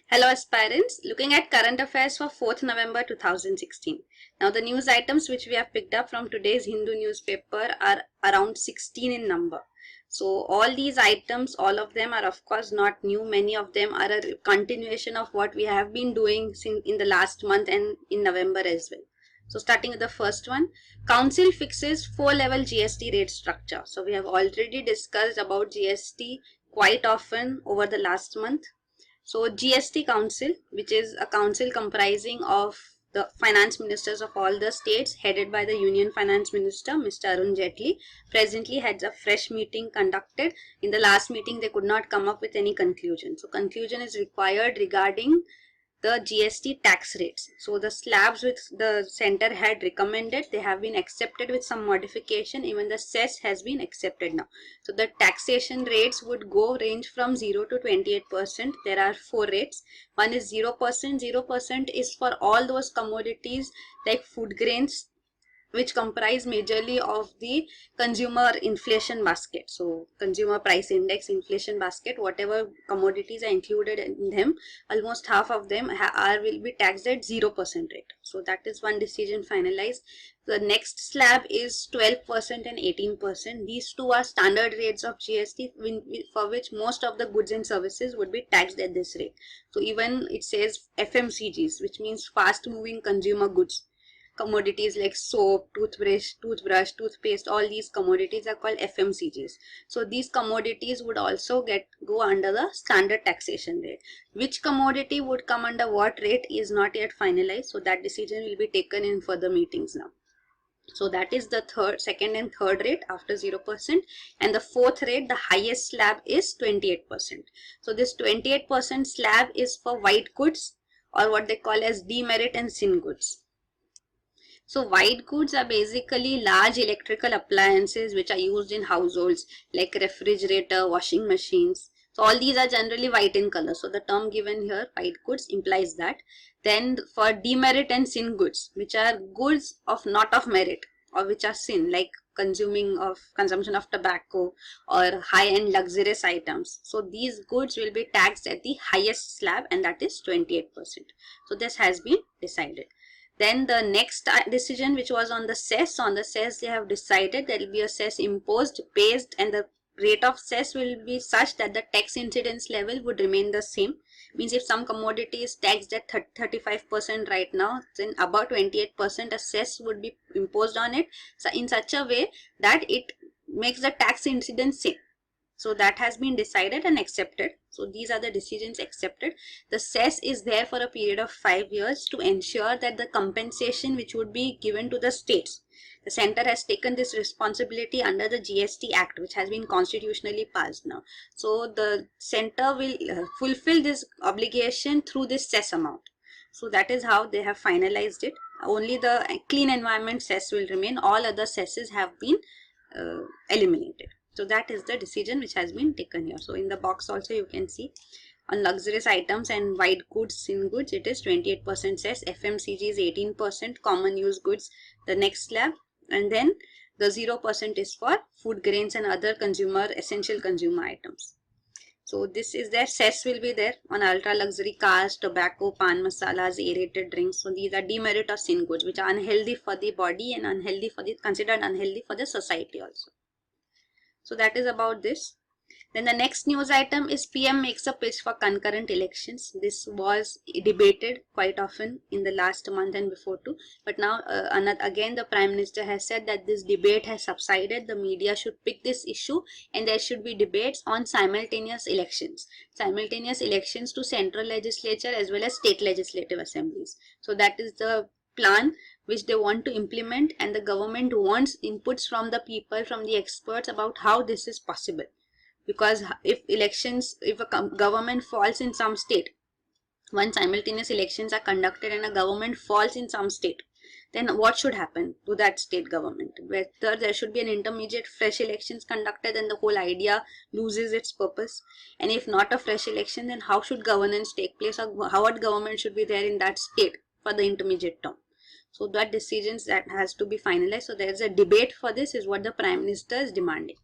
Hello aspirants, looking at current affairs for 4th November 2016. Now the news items which we have picked up from today's Hindu newspaper are around 16 in number. So all these items, all of them are of course not new. Many of them are a continuation of what we have been doing in the last month and in November as well. So starting with the first one, Council fixes 4-level GST rate structure. So we have already discussed about GST quite often over the last month. So GST Council, which is a council comprising of the finance ministers of all the states, headed by the Union Finance Minister, Mr. Arun Jaitley, presently has a fresh meeting conducted. In the last meeting, they could not come up with any conclusion. So conclusion is required regarding the GST tax rates. So the slabs which the center had recommended, they have been accepted with some modification. Even the cess has been accepted now. So the taxation rates would range from 0 to 28%. There are 4 rates. One is 0%. 0% is for all those commodities like food grains, which comprise majorly of the consumer inflation basket. So consumer price index inflation basket, whatever commodities are included in them, almost half of them will be taxed at 0% rate. So that is one decision finalized. The next slab is 12% and 18%. These two are standard rates of GST for which most of the goods and services would be taxed at this rate. So even it says FMCGs, which means fast moving consumer goods. Commodities like soap, toothbrush, toothpaste, all these commodities are called FMCGs. So these commodities would also go under the standard taxation rate. Which commodity would come under what rate is not yet finalized. So that decision will be taken in further meetings now. So that is the second and third rate after 0%, and the fourth rate, the highest slab, is 28%. So this 28% slab is for white goods, or what they call as demerit and sin goods. So white goods are basically large electrical appliances which are used in households like refrigerator, washing machines. So all these are generally white in color. So the term given here, white goods, implies that. Then for demerit and sin goods, which are goods of not of merit or which are sin, like consumption of tobacco or high-end luxurious items. So these goods will be taxed at the highest slab, and that is 28%. So this has been decided. Then the next decision, which was on the cess, they have decided there will be a cess imposed based, and the rate of cess will be such that the tax incidence level would remain the same. Means if some commodity is taxed at 35% right now, then about 28% a cess would be imposed on it, so in such a way that it makes the tax incidence same. So that has been decided and accepted. So these are the decisions accepted. The cess is there for a period of 5 years to ensure that the compensation which would be given to the states. The center has taken this responsibility under the GST Act, which has been constitutionally passed now. So the center will fulfill this obligation through this cess amount. So that is how they have finalized it. Only the clean environment cess will remain. All other cesses have been eliminated. So that is the decision which has been taken here. So in the box also you can see on luxurious items and white goods, sin goods, it is 28% cess, FMCG is 18%, common use goods, the next slab, and then the 0% is for food grains and other essential consumer items. So this is there. Cess will be there on ultra luxury cars, tobacco, pan masalas, aerated drinks. So these are demerit or sin goods which are unhealthy for the body and considered unhealthy for the society also. So that is about this. Then the next news item is PM makes a pitch for concurrent elections. This was debated quite often in the last month and before too. But now again the Prime Minister has said that this debate has subsided. The media should pick this issue and there should be debates on simultaneous elections. Simultaneous elections to central legislature as well as state legislative assemblies. So that is the plan which they want to implement, and the government wants inputs from the people, from the experts about how this is possible. Because if a government falls in some state, when simultaneous elections are conducted and a government falls in some state, then what should happen to that state government? Whether there should be an intermediate fresh elections conducted, then the whole idea loses its purpose. And if not a fresh election, then how should governance take place, or what government should be there in that state for the intermediate term? So that decisions that has to be finalized. So there is a debate for this, is what the Prime Minister is demanding.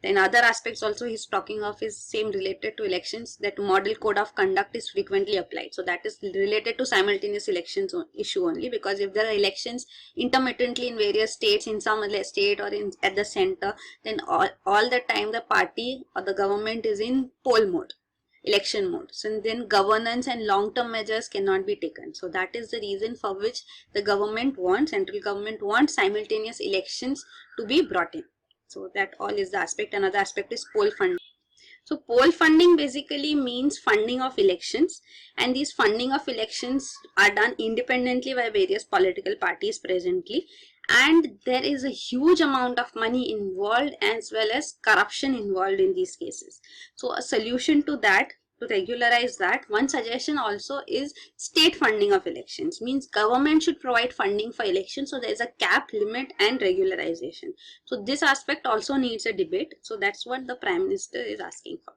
Then other aspects also he's talking of is same related to elections, that model code of conduct is frequently applied. So that is related to simultaneous elections issue only, because if there are elections intermittently in various states, in some state or in at the center, then all the time the party or the government is in poll mode, election mode. So then governance and long-term measures cannot be taken. So that is the reason for which the government wants, central government wants simultaneous elections to be brought in. So that all is the aspect. Another aspect is poll funding. So poll funding basically means funding of elections, and these funding of elections are done independently by various political parties presently, and there is a huge amount of money involved as well as corruption involved in these cases. So a solution to that, to regularize that, one suggestion also is state funding of elections. Means government should provide funding for elections, so there is a cap, limit and regularization. So this aspect also needs a debate. So that's what the Prime Minister is asking for.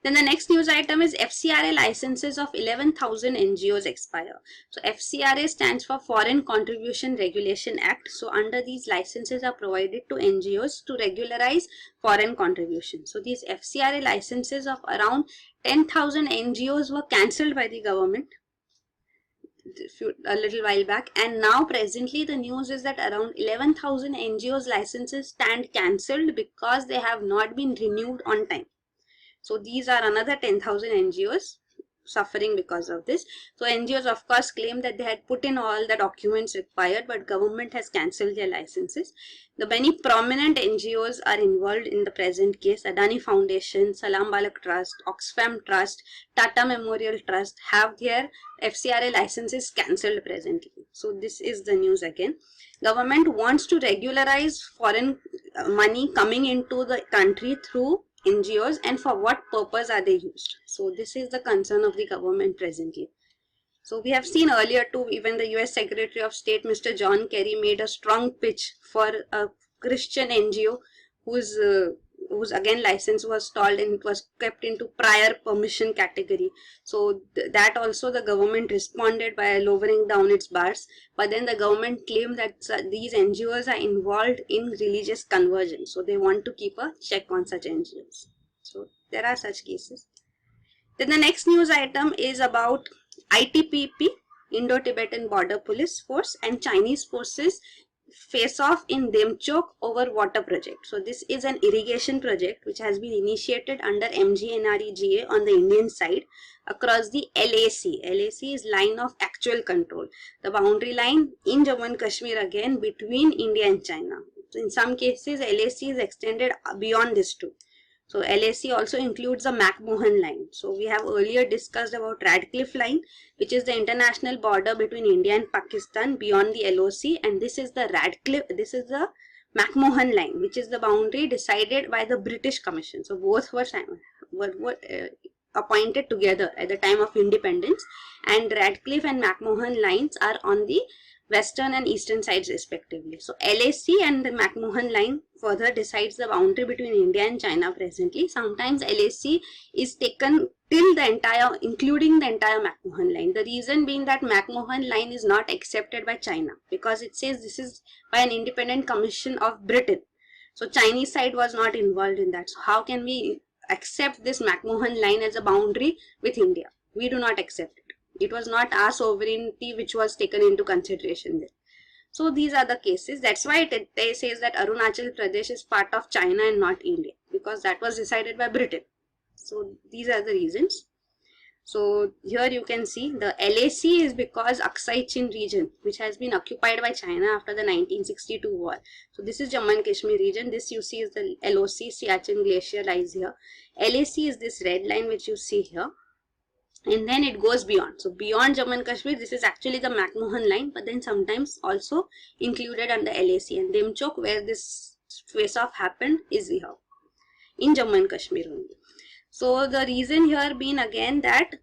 Then the next news item is FCRA licenses of 11,000 NGOs expire. So FCRA stands for Foreign Contribution Regulation Act. So under these licenses are provided to NGOs to regularize foreign contributions. So these FCRA licenses of around 10,000 NGOs were cancelled by the government a little while back, and now presently the news is that around 11,000 NGOs licenses stand cancelled because they have not been renewed on time. So these are another 10,000 NGOs suffering because of this. So NGOs of course claim that they had put in all the documents required, but government has cancelled their licenses. The many prominent NGOs are involved in the present case. Adani Foundation, Salam Balak Trust, Oxfam Trust, Tata Memorial Trust have their FCRA licenses cancelled presently. So this is the news again. Government wants to regularize foreign money coming into the country through NGOs, and for what purpose are they used? So this is the concern of the government presently. So we have seen earlier too, even the US Secretary of State Mr. John Kerry made a strong pitch for a Christian NGO whose again license was stalled and it was kept into prior permission category. So that also the government responded by lowering down its bars, but then the government claimed that these NGOs are involved in religious conversion, so they want to keep a check on such NGOs. So there are such cases. Then the next news item is about ITBP, Indo-Tibetan Border Police Force, and Chinese forces face off in Demchok over water project. So this is an irrigation project which has been initiated under MGNREGA on the Indian side across the LAC. LAC is line of actual control, the boundary line in Jammu and Kashmir again between India and China. So in some cases LAC is extended beyond this too. So LAC also includes the McMahon line. So we have earlier discussed about Radcliffe line, which is the international border between India and Pakistan beyond the LOC, and this is the the McMahon line, which is the boundary decided by the British Commission. So both were appointed together at the time of independence, and Radcliffe and McMahon lines are on the western and eastern sides respectively. So LAC and the McMahon line further decides the boundary between India and China presently. Sometimes LAC is taken till the entire, including the entire McMahon line. The reason being that McMahon line is not accepted by China because it says this is by an independent commission of Britain. So Chinese side was not involved in that. So how can we accept this McMahon line as a boundary with India? We do not accept it. It was not our sovereignty which was taken into consideration there. So these are the cases. That's why they says that Arunachal Pradesh is part of China and not India, because that was decided by Britain. So these are the reasons. So here you can see the LAC is because Aksai Chin region, which has been occupied by China after the 1962 war. So this is Jammu and Kashmir region. This you see is the LOC, Siachen Glacier lies here. LAC is this red line which you see here. And then it goes beyond. So beyond Jammu and Kashmir, this is actually the McMahon line, but then sometimes also included under LAC. And Demchok, where this face-off happened, is here in Jammu and Kashmir only. So the reason here being again that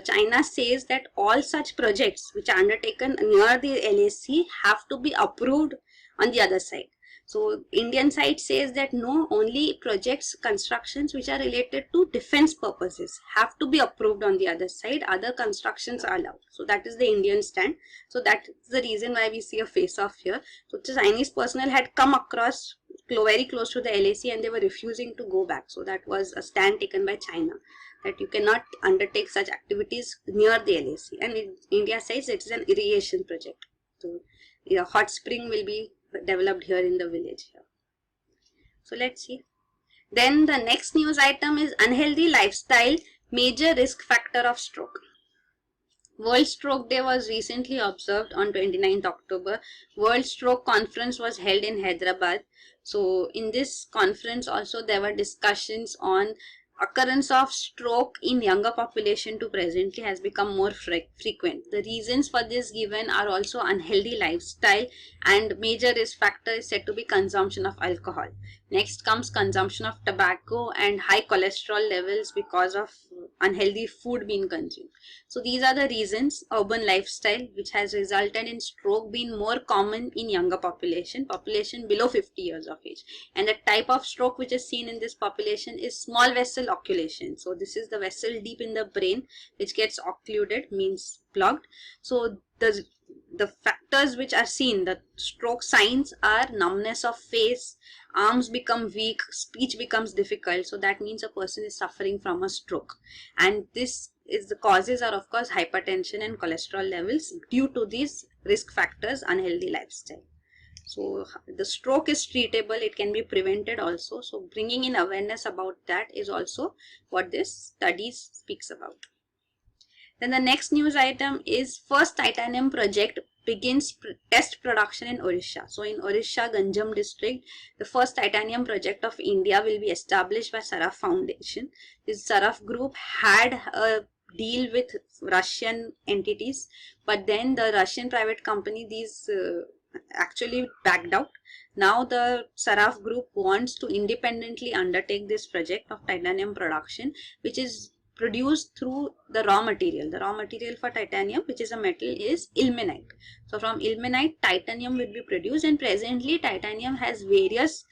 China says that all such projects which are undertaken near the LAC have to be approved on the other side. So Indian side says that no, only projects, constructions which are related to defense purposes have to be approved on the other side. Other constructions are allowed. So that is the Indian stand. So that is the reason why we see a face-off here. So the Chinese personnel had come across very close to the LAC and they were refusing to go back. So that was a stand taken by China that you cannot undertake such activities near the LAC. And India says it is an irrigation project. So a hot spring will be developed here in the village here. So let's see. Then the next news item is unhealthy lifestyle, major risk factor of stroke. World Stroke Day was recently observed on 29th October. World Stroke Conference was held in Hyderabad. So in this conference also there were discussions on occurrence of stroke in younger population to presently has become more frequent. The reasons for this given are also unhealthy lifestyle, and major risk factor is said to be consumption of alcohol. Next comes consumption of tobacco and high cholesterol levels because of unhealthy food being consumed. So these are the reasons. Urban lifestyle, which has resulted in stroke being more common in younger population below 50 years of age. And the type of stroke which is seen in this population is small vessel occlusion. So this is the vessel deep in the brain which gets occluded, means plugged. So the factors which are seen, the stroke signs are numbness of face, arms become weak, speech becomes difficult. So that means a person is suffering from a stroke. And this is the causes are of course hypertension and cholesterol levels due to these risk factors, unhealthy lifestyle. So the stroke is treatable, it can be prevented also. So bringing in awareness about that is also what this study speaks about. Then the next news item is first titanium project begins test production in Odisha. So in Odisha, Ganjam district, the first titanium project of India will be established by Saraf Foundation. This Saraf group had a deal with Russian entities, but then the Russian private company, these actually backed out. Now the Saraf group wants to independently undertake this project of titanium production, which is produced through the raw material. The raw material for titanium, which is a metal, is ilmenite. So from ilmenite, titanium will be produced, and presently titanium has various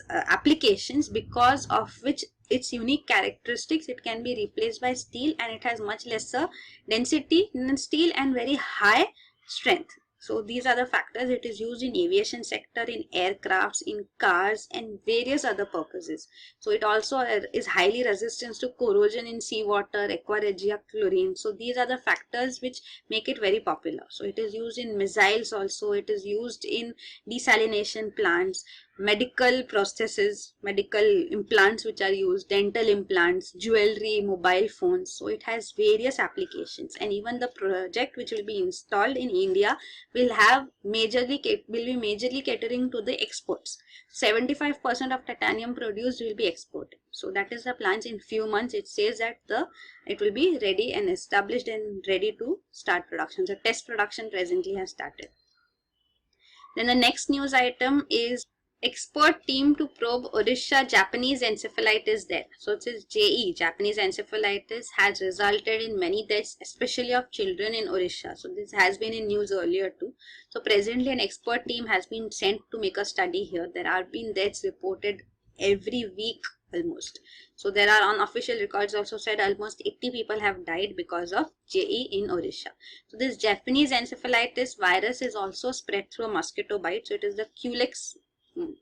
applications, because of which its unique characteristics, it can be replaced by steel, and it has much lesser density than steel and very high strength. So these are the factors. It is used in aviation sector, in aircrafts, in cars, and various other purposes. So it also is highly resistant to corrosion in seawater, aqua regia, chlorine. So these are the factors which make it very popular. So it is used in missiles also. It is used in desalination plants, medical processes, medical implants which are used, dental implants, jewelry, mobile phones. So it has various applications, and even the project which will be installed in India will be majorly catering to the exports. 75% of titanium produced will be exported. So that is the plans. In few months it says that it will be ready and established and ready to start production. So test production presently has started. Then the next news item is expert team to probe Odisha Japanese encephalitis death. So it says JE, Japanese encephalitis, has resulted in many deaths, especially of children in Odisha. So this has been in news earlier too. So presently an expert team has been sent to make a study here. There have been deaths reported every week almost. So there are unofficial records also said almost 80 people have died because of JE in Odisha. So this Japanese encephalitis virus is also spread through a mosquito bite. So it is the Culex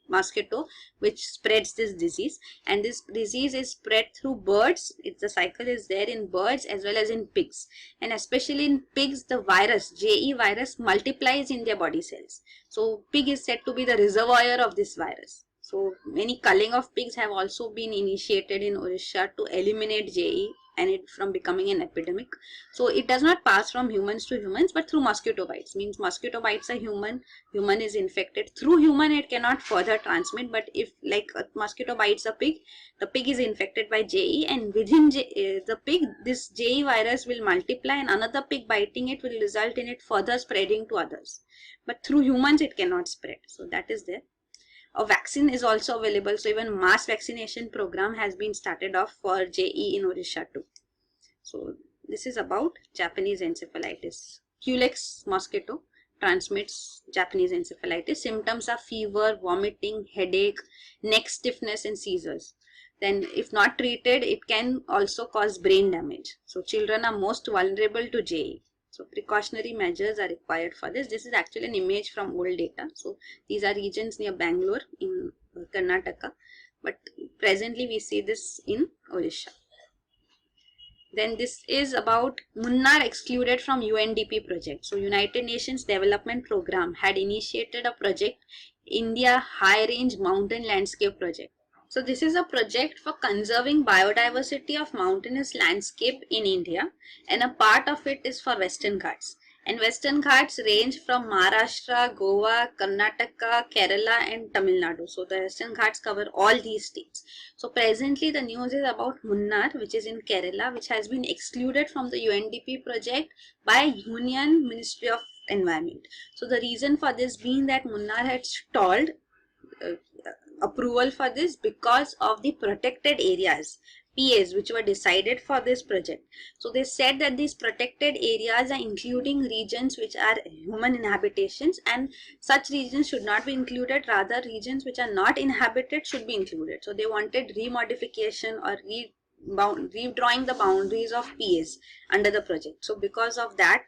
mosquito which spreads this disease, and this disease is spread through birds. The cycle is there in birds as well as in pigs, and especially in pigs the virus, JE virus, multiplies in their body cells. So pig is said to be the reservoir of this virus. So many culling of pigs have also been initiated in Odisha to eliminate JE and it from becoming an epidemic. So it does not pass from humans to humans, but through mosquito bites. Means mosquito bites a human is infected. Through human it cannot further transmit, but if like a mosquito bites a pig, the pig is infected by JE, and within the pig this JE virus will multiply, and another pig biting it will result in it further spreading to others. But through humans it cannot spread. So that is there. A vaccine is also available. So even mass vaccination program has been started off for JE in Odisha too. So this is about Japanese encephalitis. Culex mosquito transmits Japanese encephalitis. Symptoms are fever, vomiting, headache, neck stiffness, and seizures. Then if not treated, it can also cause brain damage. So children are most vulnerable to JE. So precautionary measures are required for this. This is actually an image from old data. So these are regions near Bangalore in Karnataka, but presently we see this in Odisha. Then this is about Munnar excluded from UNDP project. So United Nations Development Program had initiated a project, India High Range Mountain Landscape Project. So this is a project for conserving biodiversity of mountainous landscape in India, and a part of it is for Western Ghats. And Western Ghats range from Maharashtra, Goa, Karnataka, Kerala and Tamil Nadu. So the Western Ghats cover all these states. So presently the news is about Munnar, which is in Kerala, which has been excluded from the UNDP project by Union Ministry of Environment. So the reason for this being that Munnar had stalled approval for this because of the protected areas, PAs, which were decided for this project. So they said that these protected areas are including regions which are human inhabitations, and such regions should not be included, rather regions which are not inhabited should be included. So they wanted remodification or redrawing the boundaries of PAs under the project. So because of that,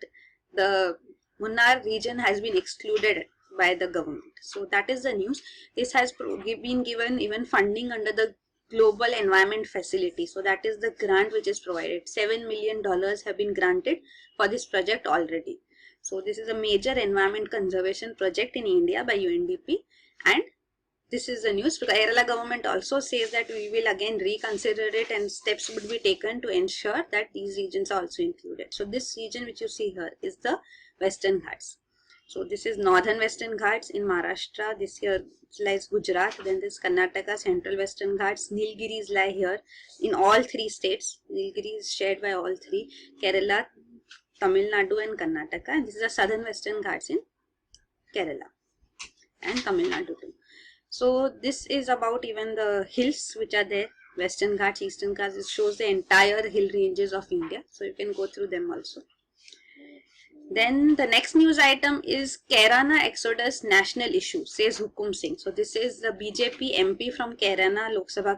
the Munnar region has been excluded by the government. So that is the news. This has been given even funding under the Global Environment Facility. So that is the grant which is provided. $7 million have been granted for this project already. So this is a major environment conservation project in India by UNDP, and this is the news. Kerala government also says that we will again reconsider it and steps would be taken to ensure that these regions are also included. So this region which you see here is the Western Ghats. So this is northern Western Ghats in Maharashtra. This here lies Gujarat. Then this Karnataka, central Western Ghats. Nilgiris lie here in all three states. Nilgiri is shared by all three: Kerala, Tamil Nadu and Karnataka. And this is the southern Western Ghats in Kerala and Tamil Nadu too. So this is about even the hills which are there. Western Ghats, Eastern Ghats. It shows the entire hill ranges of India. So you can go through them also. Then the next news item is Kairana Exodus National Issue, says Hukum Singh. So this is the BJP MP from Kairana Lok Sabha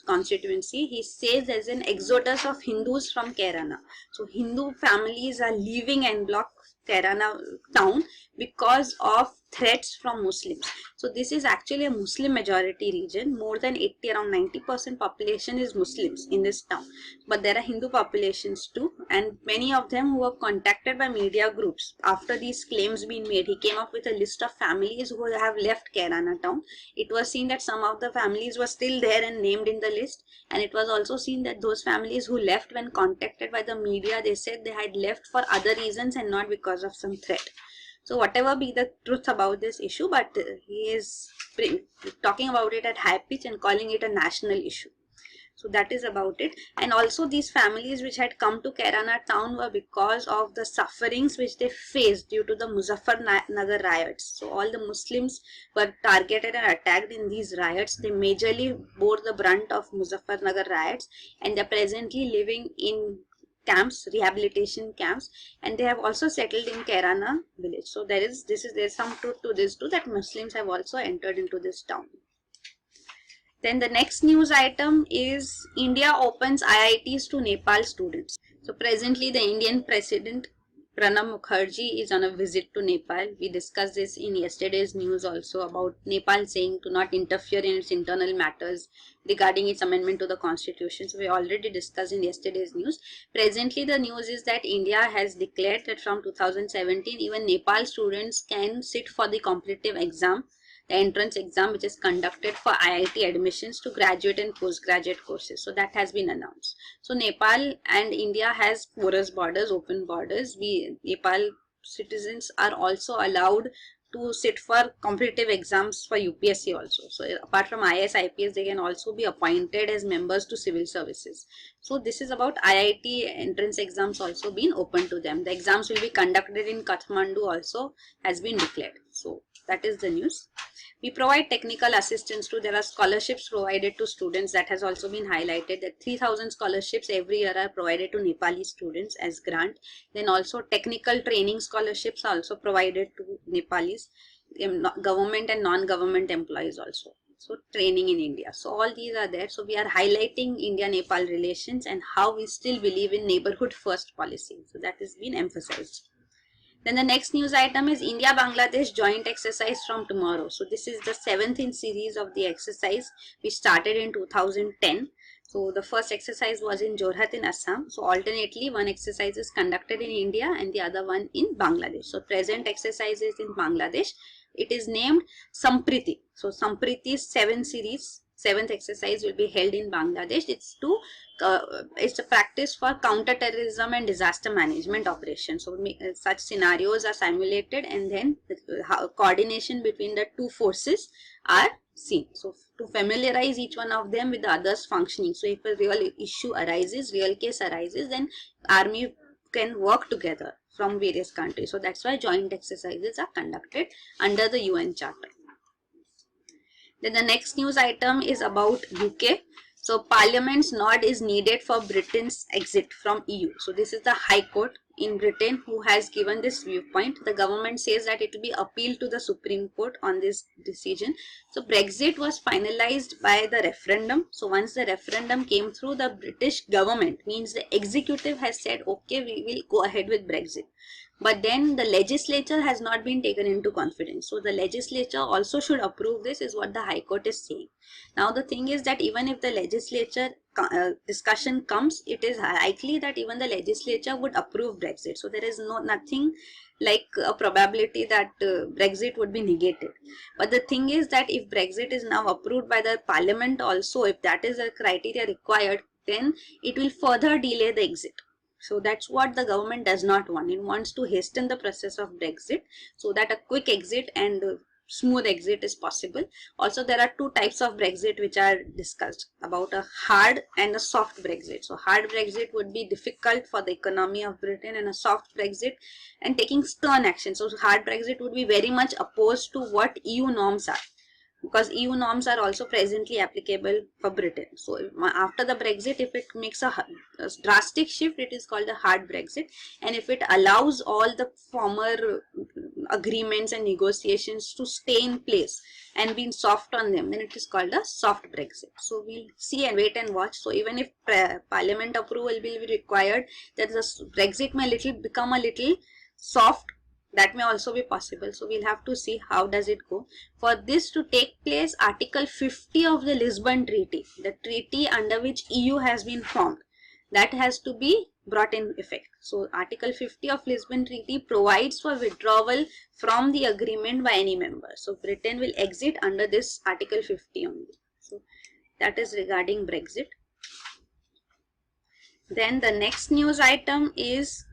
constituency. He says there's an exodus of Hindus from Kairana. So Hindu families are leaving en bloc Kairana town because of threats from Muslims. So this is actually a Muslim majority region. More than 80, around 90% population is Muslims in this town. But there are Hindu populations too, and many of them who were contacted by media groups after these claims being made. He came up with a list of families who have left Kairana town. It was seen that some of the families were still there and named in the list, and it was also seen that those families who left when contacted by the media, they said they had left for other reasons and not because of some threat. So whatever be the truth about this issue, but he is talking about it at high pitch and calling it a national issue. So that is about it. And also these families which had come to Kairana town were because of the sufferings which they faced due to the Muzaffarnagar riots. So all the Muslims were targeted and attacked in these riots. They majorly bore the brunt of Muzaffarnagar riots, and they are presently living in camps, rehabilitation camps, and they have also settled in Kairana village. So there's some truth to this too, that Muslims have also entered into this town. Then the next news item is India opens IITs to Nepal students. So presently the Indian President Pranab Mukherjee is on a visit to Nepal. We discussed this in yesterday's news also about Nepal saying to not interfere in its internal matters regarding its amendment to the constitution. So we already discussed in yesterday's news. Presently the news is that India has declared that from 2017 even Nepal students can sit for the competitive exam, the entrance exam which is conducted for IIT admissions to graduate and postgraduate courses. So that has been announced. So Nepal and India has porous borders, open borders. Nepal citizens are also allowed to sit for competitive exams for UPSC also. So apart from IAS, IPS, they can also be appointed as members to civil services. So this is about IIT entrance exams also being open to them. The exams will be conducted in Kathmandu also has been declared. So that is the news. We provide technical assistance too. There are scholarships provided to students. That has also been highlighted, that 3,000 scholarships every year are provided to Nepali students as grant. Then also technical training scholarships are also provided to Nepalis, government and non-government employees also. So training in India. So all these are there. So we are highlighting India-Nepal relations and how we still believe in neighborhood first policy. So that has been emphasized. Then the next news item is India-Bangladesh joint exercise from tomorrow. So this is the 7th in series of the exercise which started in 2010. So the first exercise was in Jorhat in Assam. So alternately one exercise is conducted in India and the other one in Bangladesh. So present exercise is in Bangladesh. It is named Sampriti. So Sampriti's 7th exercise will be held in Bangladesh. It's a practice for counter-terrorism and disaster management operations. So such scenarios are simulated and then coordination between the two forces are seen. So to familiarize each one of them with the others functioning. So if a real issue arises, real case arises, then army can work together from various countries. So that's why joint exercises are conducted under the UN Charter. Then the next news item is about UK. So Parliament's nod is needed for Britain's exit from EU. So this is the High Court in Britain who has given this viewpoint. The government says that it will be appealed to the Supreme Court on this decision. So Brexit was finalized by the referendum. So once the referendum came through, the British government, means the executive, has said, okay, we will go ahead with Brexit. But then the legislature has not been taken into confidence. So the legislature also should approve this, is what the High Court is saying. Now the thing is that even if the legislature discussion comes, it is likely that even the legislature would approve Brexit. So there is nothing like a probability that Brexit would be negated. But the thing is that if Brexit is now approved by the Parliament also, if that is a criteria required, then it will further delay the exit. So that's what the government does not want. It wants to hasten the process of Brexit so that a quick exit and smooth exit is possible. Also, there are two types of Brexit which are discussed, about a hard and a soft Brexit. So hard Brexit would be difficult for the economy of Britain, and a soft Brexit and taking stern action. So hard Brexit would be very much opposed to what EU norms are, because EU norms are also presently applicable for Britain. So after the Brexit, if it makes a drastic shift, it is called a hard Brexit. And if it allows all the former agreements and negotiations to stay in place and being soft on them, then it is called a soft Brexit. So we'll see and wait and watch. So even if Parliament approval will be required, that the Brexit may become a little soft, that may also be possible. So we'll have to see how does it go. For this to take place, Article 50 of the Lisbon Treaty, the treaty under which EU has been formed, that has to be brought in effect. So Article 50 of Lisbon Treaty provides for withdrawal from the agreement by any member. So Britain will exit under this Article 50 only. So that is regarding Brexit. Then the next news item is,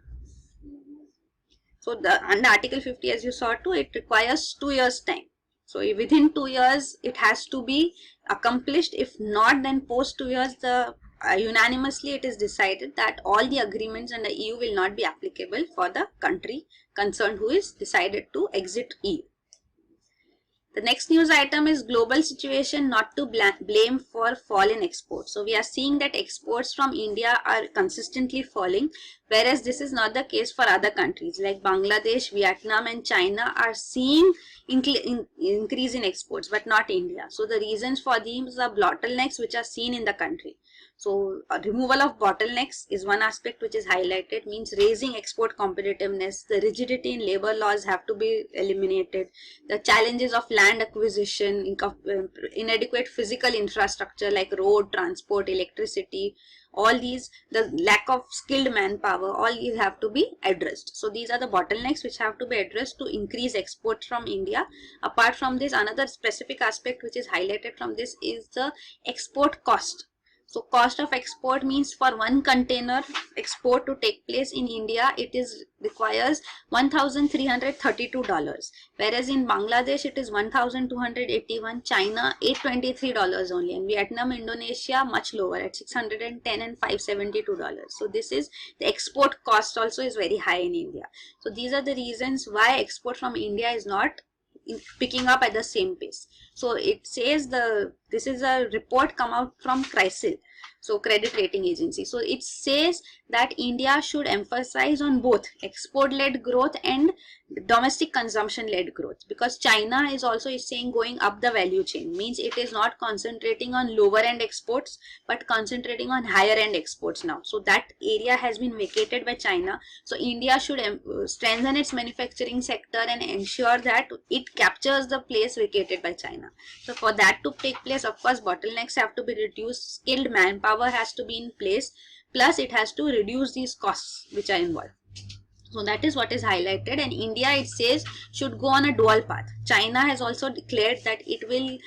so under Article 50, as you saw too, it requires 2 years time. So within 2 years, it has to be accomplished. If not, then post 2 years, unanimously it is decided that all the agreements under EU will not be applicable for the country concerned who is decided to exit EU. The next news item is global situation not to blame for fall in exports. So we are seeing that exports from India are consistently falling, whereas this is not the case for other countries like Bangladesh, Vietnam and China are seeing increase in exports, but not India. So the reasons for these are bottlenecks which are seen in the country. So removal of bottlenecks is one aspect which is highlighted, means raising export competitiveness. The rigidity in labor laws have to be eliminated. The challenges of land acquisition, inadequate physical infrastructure like road, transport, electricity, all these, the lack of skilled manpower, all these have to be addressed. So these are the bottlenecks which have to be addressed to increase export from India. Apart from this, another specific aspect which is highlighted from this is the export cost. So cost of export means for one container export to take place in India, requires $1,332, whereas in Bangladesh it is $1,281, China $823 only, and Vietnam, Indonesia much lower at $610 and $572. So this is the export cost also is very high in India. So these are the reasons why export from India is not picking up at the same pace. So it says this is a report come out from CRISIL. So credit rating agency. So it says that India should emphasize on both export-led growth and domestic consumption-led growth, because China is saying going up the value chain, means it is not concentrating on lower-end exports but concentrating on higher-end exports now. So that area has been vacated by China. So India should strengthen its manufacturing sector and ensure that it captures the place vacated by China. So for that to take place, of course, bottlenecks have to be reduced, skilled manpower has to be in place, plus it has to reduce these costs which are involved. So that is what is highlighted, and India, it says, should go on a dual path. China has also declared that it will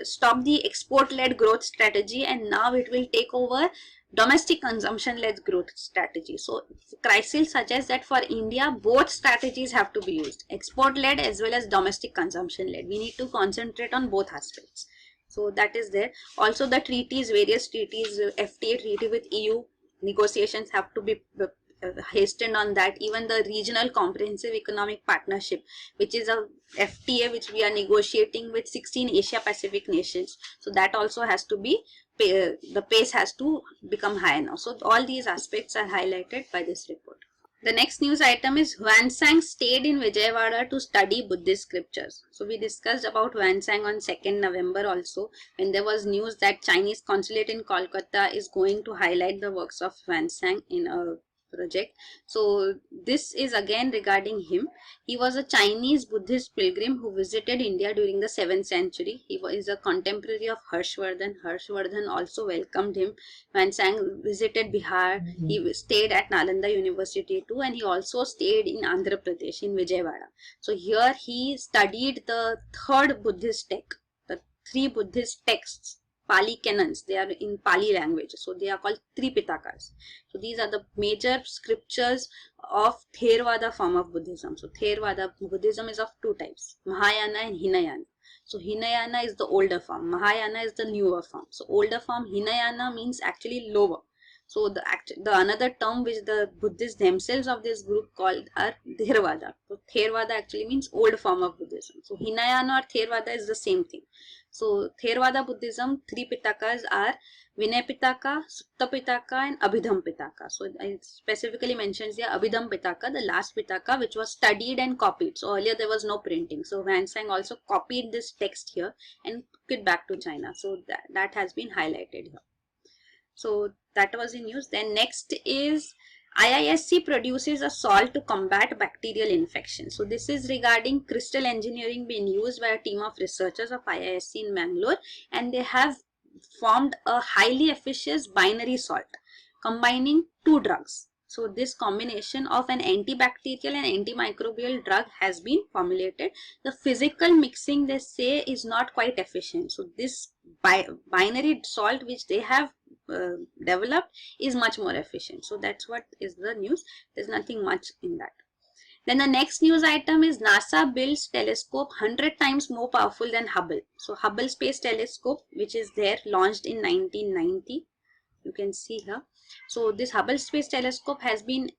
stop the export-led growth strategy, and now it will take over domestic consumption-led growth strategy. So CRISIL suggests that for India, both strategies have to be used, export-led as well as domestic consumption-led. We need to concentrate on both aspects. So that is there. Also the treaties, various treaties, FTA treaty with EU, negotiations have to be hastened on that. Even the regional comprehensive economic partnership, which is a FTA which we are negotiating with 16 Asia Pacific nations, so that also has to be, the pace has to become high now. So all these aspects are highlighted by this report. The next news item is Huansang stayed in Vijayawada to study Buddhist scriptures. So we discussed about Huansang on 2nd November also, when there was news that Chinese consulate in Kolkata is going to highlight the works of Huansang in a project. So this is again regarding him. He was a Chinese Buddhist pilgrim who visited India during the 7th century. He is a contemporary of Harshvardhan. Harshvardhan also welcomed him. Huansang visited Bihar. He stayed at Nalanda University too, and he also stayed in Andhra Pradesh in Vijayawada. So here he studied the third Buddhist text, the 3 Buddhist texts, Pali canons. They are in Pali language, so they are called Tripitakas. So these are the major scriptures of Theravada form of Buddhism. So Theravada Buddhism is of 2 types, Mahayana and Hinayana. So Hinayana is the older form, Mahayana is the newer form. So older form Hinayana means actually lower. So the another term which the Buddhists themselves of this group called are Theravada. So Theravada actually means old form of Buddhism. So Hinayana or Theravada is the same thing. So Theravada Buddhism, 3 Pitakas are Vinay Pitaka, Sutta Pitaka and Abhidham Pitaka. So it specifically mentions the Abhidham Pitaka, the last Pitaka, which was studied and copied. So earlier there was no printing. So Huansang also copied this text here and took it back to China. So that has been highlighted here. So that was in news. Then next is IISc produces a salt to combat bacterial infection. So this is regarding crystal engineering being used by a team of researchers of IISc in Bangalore, and they have formed a highly efficacious binary salt combining 2 drugs. So this combination of an antibacterial and antimicrobial drug has been formulated. The physical mixing, they say, is not quite efficient. So this binary salt which they have developed is much more efficient. So that's what is the news. There's nothing much in that. Then the next news item is NASA builds telescope 100 times more powerful than Hubble. So Hubble Space Telescope, which is there, launched in 1990. You can see here. So this Hubble Space Telescope has been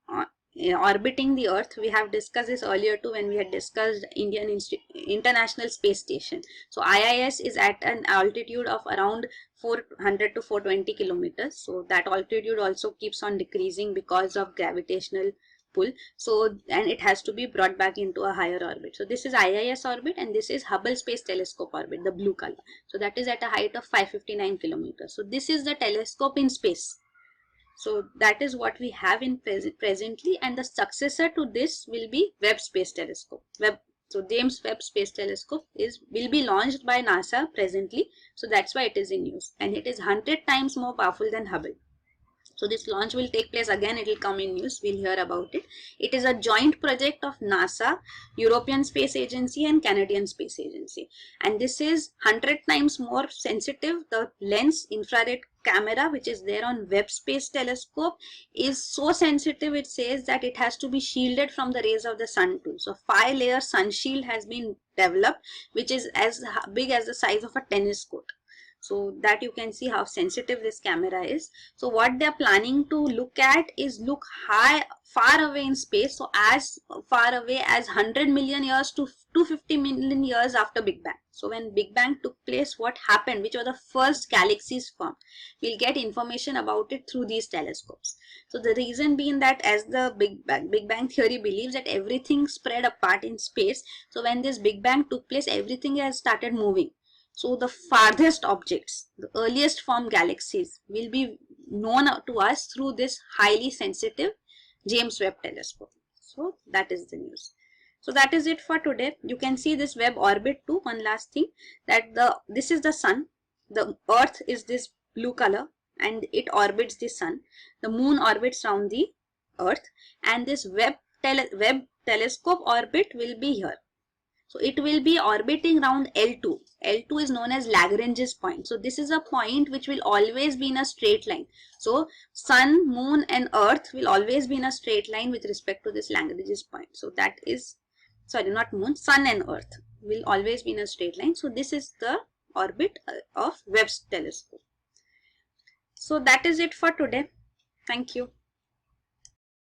orbiting the Earth. We have discussed this earlier too when we had discussed International Space Station. So IIS is at an altitude of around 400 to 420 kilometers. So that altitude also keeps on decreasing because of gravitational pull. So, and it has to be brought back into a higher orbit. So this is IIS orbit and this is Hubble Space Telescope orbit, the blue color. So that is at a height of 559 kilometers. So this is the telescope in space. So that is what we have in presently, and the successor to this will be Webb Space Telescope. So James Webb Space Telescope will be launched by NASA presently. So that's why it is in use, and it is 100 times more powerful than Hubble. So this launch will take place again. It will come in news. We'll hear about it. It is a joint project of NASA, European Space Agency and Canadian Space Agency. And this is 100 times more sensitive. The lens infrared camera which is there on Webb Space Telescope is so sensitive, it says that it has to be shielded from the rays of the sun too. So 5-layer sun shield has been developed, which is as big as the size of a tennis court. So that you can see how sensitive this camera is. So what they are planning to look at is look far away in space. So as far away as 100 million years to 250 million years after Big Bang. So when Big Bang took place, what happened, which were the first galaxies formed, we'll get information about it through these telescopes. So the reason being that as the Big Bang theory believes that everything spread apart in space. So when this Big Bang took place, everything has started moving. So the farthest objects, the earliest formed galaxies, will be known to us through this highly sensitive James Webb telescope. So that is the news. So that is it for today. You can see this Webb orbit too. One last thing, that this is the sun, the earth is this blue color and it orbits the sun. The moon orbits around the earth, and this Webb telescope orbit will be here. So it will be orbiting around L2. L2 is known as Lagrange's point. So this is a point which will always be in a straight line. So sun, moon and earth will always be in a straight line with respect to this Lagrange's point. So that is, sorry, not moon, sun and earth will always be in a straight line. So this is the orbit of Webb's telescope. So that is it for today. Thank you.